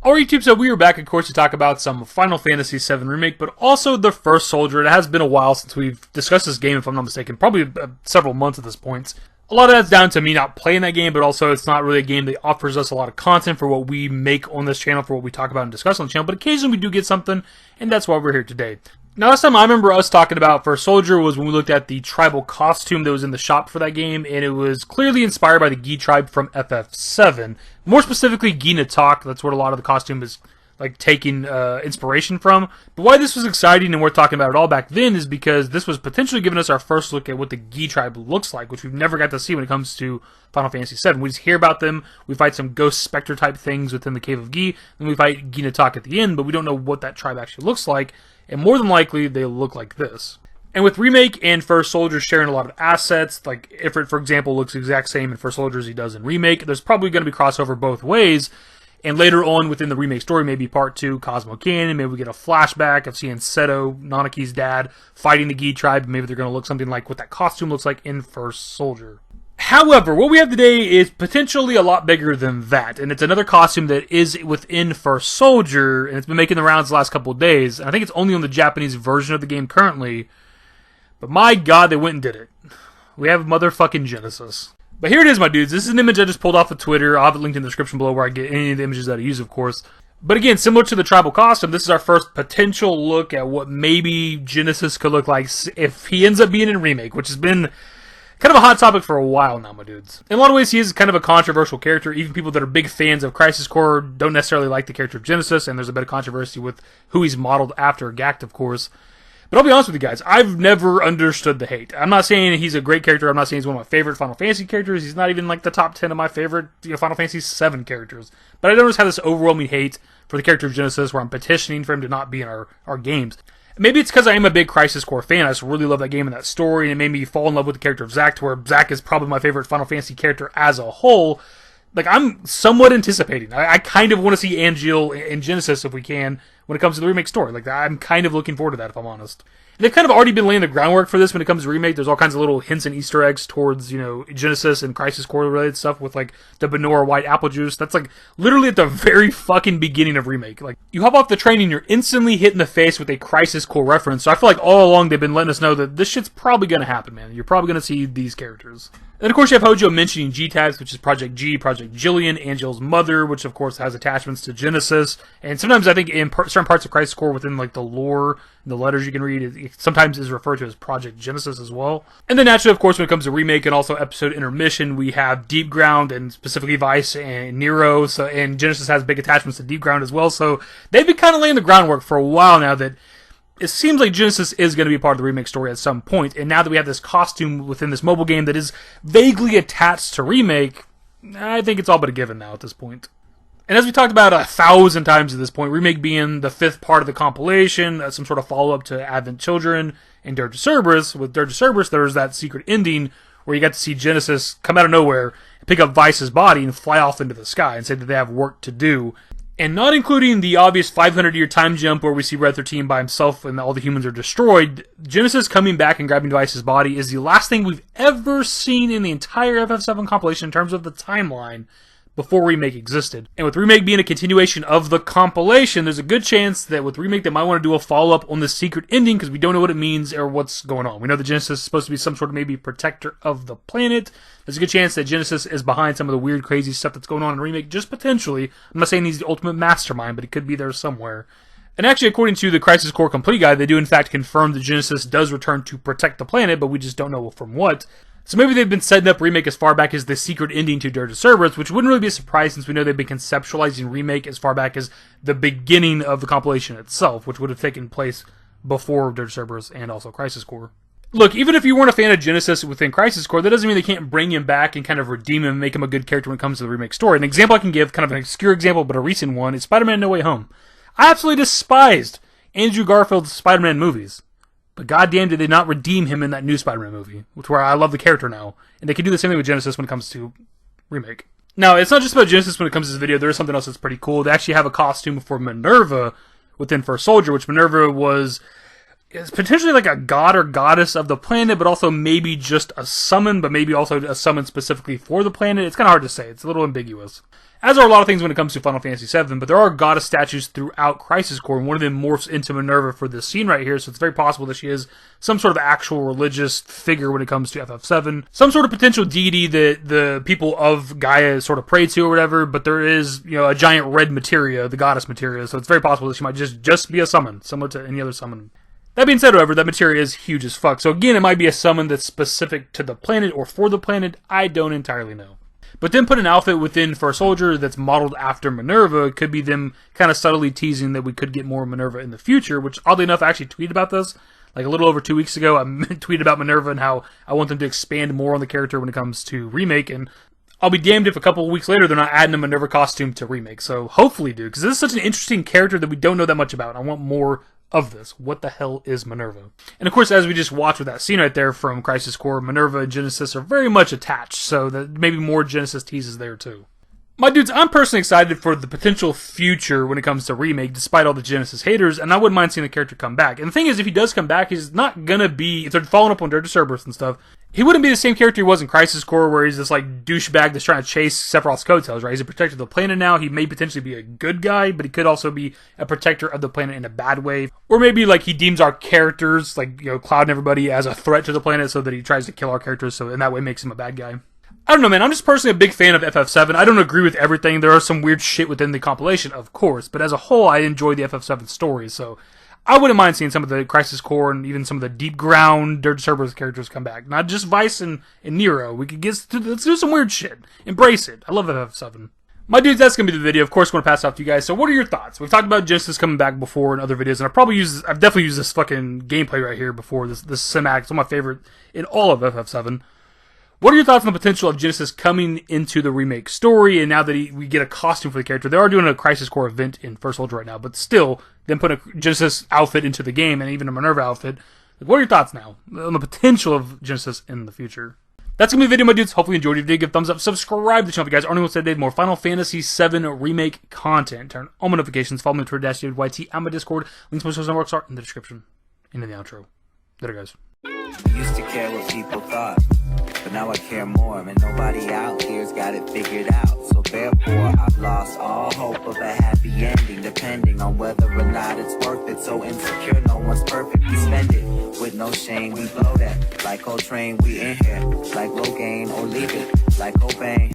Alright YouTube, so we are back of course to talk about some Final Fantasy VII Remake, but also the First Soldier. It has been a while since we've discussed this game, if I'm not mistaken, probably several months at this point. A lot of that's down to me not playing that game, but also it's not really a game that offers us a lot of content for what we make on this channel, for what we talk about and discuss on the channel, but occasionally we do get something, and that's why we're here today. Now, last time I remember us talking about First Soldier was when we looked at the tribal costume that was in the shop for that game, and it was clearly inspired by the Gi tribe from FF7. More specifically, Gi Natak. That's what a lot of the costume is like taking inspiration from. But why this was exciting and worth talking about it all back then is because this was potentially giving us our first look at what the Gi tribe looks like, which we've never got to see when it comes to Final Fantasy VII. We just hear about them, we fight some ghost specter type things within the Cave of Gi, and we fight Gi Natak at the end, but we don't know what that tribe actually looks like. And more than likely, they look like this. And with Remake and First Soldier sharing a lot of assets, like Ifrit, for example, looks the exact same in First Soldier as he does in Remake, there's probably going to be crossover both ways. And later on within the Remake story, maybe Part 2, Cosmo Canyon, maybe we get a flashback of seeing Seto, Nanaki's dad, fighting the Gi tribe. Maybe they're going to look something like what that costume looks like in First Soldier. However, what we have today is potentially a lot bigger than that, and it's another costume that is within First Soldier, and it's been making the rounds the last couple of days, and I think it's only on the Japanese version of the game currently, but my god, they went and did it. We have motherfucking Genesis. But here it is, my dudes. This is an image I just pulled off of Twitter. I'll have it linked in the description below where I get any of the images that I use, of course. But again, similar to the tribal costume, this is our first potential look at what maybe Genesis could look like if he ends up being in Remake, which has been kind of a hot topic for a while now, my dudes. In a lot of ways, he is kind of a controversial character. Even people that are big fans of Crisis Core don't necessarily like the character of Genesis, and there's a bit of controversy with who he's modeled after Gact, of course. But I'll be honest with you guys, I've never understood the hate. I'm not saying he's a great character. I'm not saying he's one of my favorite Final Fantasy characters. He's not even like the top 10 of my favorite Final Fantasy VII characters. But I don't just have this overwhelming hate for the character of Genesis where I'm petitioning for him to not be in our games. Maybe it's because I am a big Crisis Core fan. I just really love that game and that story, and it made me fall in love with the character of Zack, to where Zack is probably my favorite Final Fantasy character as a whole. Like, I'm somewhat anticipating. I kind of want to see Angel in Genesis, if we can, when it comes to the Remake story. Like, I'm kind of looking forward to that, if I'm honest. And they've kind of already been laying the groundwork for this when it comes to Remake. There's all kinds of little hints and Easter eggs towards, Genesis and Crisis Core related stuff with, like, the Benora white apple juice. That's, like, literally at the very fucking beginning of Remake. Like, you hop off the train and you're instantly hit in the face with a Crisis Core reference. So I feel like all along they've been letting us know that this shit's probably going to happen, man. You're probably going to see these characters. Then, of course, you have Hojo mentioning G-Tags, which is Project G, Project Jillian, Angel's mother, which, of course, has attachments to Genesis. And sometimes I think in certain parts of Crisis Core within, like, the lore, the letters you can read, it sometimes is referred to as Project Genesis as well. And then naturally, of course, when it comes to Remake and also episode intermission, we have Deep Ground and specifically Vice and Nero. So, and Genesis has big attachments to Deep Ground as well. So they've been kind of laying the groundwork for a while now that it seems like Genesis is going to be part of the Remake story at some point. And now that we have this costume within this mobile game that is vaguely attached to Remake, I think it's all but a given now at this point. And as we talked about 1,000 times at this point, Remake being the 5th part of the compilation, some sort of follow-up to Advent Children and Dirge of Cerberus. With Dirge of Cerberus, there's that secret ending where you got to see Genesis come out of nowhere, pick up Vice's body, and fly off into the sky and say that they have work to do. And not including the obvious 500-year time jump where we see Red 13 by himself and all the humans are destroyed, Genesis coming back and grabbing Vice's body is the last thing we've ever seen in the entire FF7 compilation in terms of the timeline before Remake existed. And with Remake being a continuation of the compilation, there's a good chance that with Remake they might want to do a follow-up on this secret ending because we don't know what it means or what's going on. We know that Genesis is supposed to be some sort of maybe protector of the planet. There's a good chance that Genesis is behind some of the weird, crazy stuff that's going on in Remake, just potentially. I'm not saying he's the ultimate mastermind, but he could be there somewhere. And actually, according to the Crisis Core Complete Guide, they do in fact confirm that Genesis does return to protect the planet, but we just don't know from what. So maybe they've been setting up Remake as far back as the secret ending to Dirge of Cerberus, which wouldn't really be a surprise since we know they've been conceptualizing Remake as far back as the beginning of the compilation itself, which would have taken place before Dirge of Cerberus and also Crisis Core. Look, even if you weren't a fan of Genesis within Crisis Core, that doesn't mean they can't bring him back and kind of redeem him and make him a good character when it comes to the Remake story. An example I can give, kind of an obscure example, but a recent one, is Spider-Man No Way Home. I absolutely despised Andrew Garfield's Spider-Man movies. But goddamn did they not redeem him in that new Spider-Man movie, which where I love the character now. And they can do the same thing with Genesis when it comes to Remake. Now, it's not just about Genesis when it comes to this video. There is something else that's pretty cool. They actually have a costume for Minerva within First Soldier, which Minerva was is potentially like a god or goddess of the planet, but also maybe just a summon, but maybe also a summon specifically for the planet. It's kind of hard to say. It's a little ambiguous. As are a lot of things when it comes to Final Fantasy VII, but there are goddess statues throughout Crisis Core, and one of them morphs into Minerva for this scene right here, so it's very possible that she is some sort of actual religious figure when it comes to FF7. Some sort of potential deity that the people of Gaia sort of pray to or whatever, but there is, a giant red materia, the goddess materia, so it's very possible that she might just be a summon, similar to any other summon. That being said, however, that materia is huge as fuck, so again, it might be a summon that's specific to the planet or for the planet. I don't entirely know. But then put an outfit within First Soldier that's modeled after Minerva could be them kind of subtly teasing that we could get more Minerva in the future, which oddly enough I actually tweeted about this like a little over 2 weeks ago. I tweeted about Minerva and how I want them to expand more on the character when it comes to Remake, and I'll be damned if a couple of weeks later they're not adding a Minerva costume to Remake. So hopefully, dude, because this is such an interesting character that we don't know that much about. I want more of this. What the hell is Minerva? And of course, as we just watched with that scene right there from Crisis Core, Minerva and Genesis are very much attached, so that maybe more Genesis teases there too. My dudes, I'm personally excited for the potential future when it comes to Remake, despite all the Genesis haters, and I wouldn't mind seeing the character come back. And the thing is, if he does come back, he's not gonna be, if they're following up on Dirge Cerberus and stuff, he wouldn't be the same character he was in Crisis Core, where he's this like douchebag that's trying to chase Sephiroth's coattails, right? He's a protector of the planet now. He may potentially be a good guy, but he could also be a protector of the planet in a bad way. Or maybe like he deems our characters, like, Cloud and everybody, as a threat to the planet, so that he tries to kill our characters, so in that way makes him a bad guy. I don't know, man. I'm just personally a big fan of FF7. I don't agree with everything. There are some weird shit within the compilation, of course, but as a whole, I enjoy the FF7 story, so I wouldn't mind seeing some of the Crisis Core and even some of the deep ground Dirge Cerberus characters come back. Not just Vice and Nero. Let's do some weird shit. Embrace it. I love FF7. My dudes, that's going to be the video. Of course, I'm going to pass it off to you guys. So what are your thoughts? We've talked about Genesis coming back before in other videos, and I've definitely used this fucking gameplay right here before. This cinematic. It's one of my favorite in all of FF7. What are your thoughts on the potential of Genesis coming into the Remake story, and now that we get a costume for the character? They are doing a Crisis Core event in First Soldier right now, but still, then put a Genesis outfit into the game, and even a Minerva outfit. What are your thoughts now on the potential of Genesis in the future? That's going to be the video, my dudes. Hopefully you enjoyed it. If you did, give a thumbs up. Subscribe to the channel if you guys aren't anyone said more Final Fantasy VII Remake content. Turn on notifications. Follow me on Twitter, @DavidYT. I'm my Discord. Links to my social networks are in the description. Into the outro. Later, guys. Used to care what people thought, but now I care more, and nobody out here's got it figured out. So therefore, I've lost all hope of a happy ending, depending on whether or not it's worth it. So insecure, no one's perfect. We spend it with no shame. We blow that like Coltrane. We in here like Logain, or leave it like Cobain.